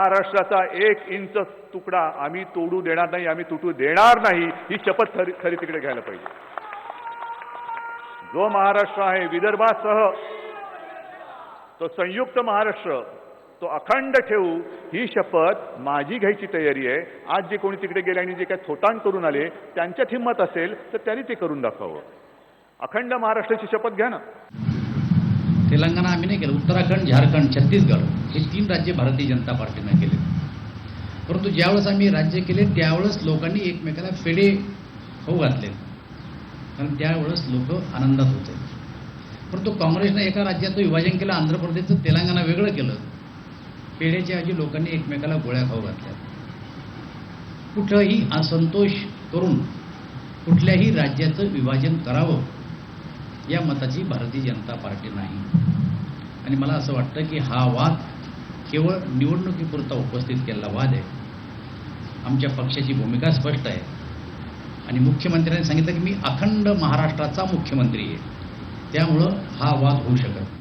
महाराष्ट्राचा 1 इंच तुकडा आम्ही तोडू देणार नाही, आम्ही तुटू देणार नाही, ही शपथ खरी तिकडे घ्यायला पाहिजे. जो महाराष्ट्र आहे विदर्भासह तो संयुक्त महाराष्ट्र तो अखंड ठेवू, ही शपथ माझी घ्यायची तयारी आहे. आज जे कोणी तिकडे गेले आणि जे काही थोटाण करून आले त्यांच्यात हिंमत असेल तर त्यांनी ते करून दाखवावं. अखंड महाराष्ट्राची शपथ घ्या ना. तेलंगणा आम्ही नाही केलं, उत्तराखंड, झारखंड, छत्तीसगड हे 3 राज्य भारतीय जनता पार्टीने केले. परंतु ज्यावेळेस आम्ही राज्य केले त्यावेळेस लोकांनी एकमेकाला फेडे होऊ घातले, कारण त्यावेळेस लोक आनंदात होते. परंतु काँग्रेसने एका राज्याचं विभाजन केलं, आंध्र प्रदेशचं तेलंगणा वेगळं केलं. पेढ्याच्या ऐवजी लोकांनी एकमेकाला गोळ्या खाऊ घातल्या. कुठलाही असंतोष करून कुठल्याही राज्याचं विभाजन करावं या मताची भारतीय जनता पार्टी नाही. आणि मला असं वाटतं की हा वाद केवळ निवडणुकीपुरता उपस्थित केलेला वाद आहे. आमच्या पक्षाची भूमिका स्पष्ट आहे आणि मुख्यमंत्र्यांनी सांगितलं की मी अखंड महाराष्ट्राचा मुख्यमंत्री आहे, त्यामुळं हा वाद होऊ शकत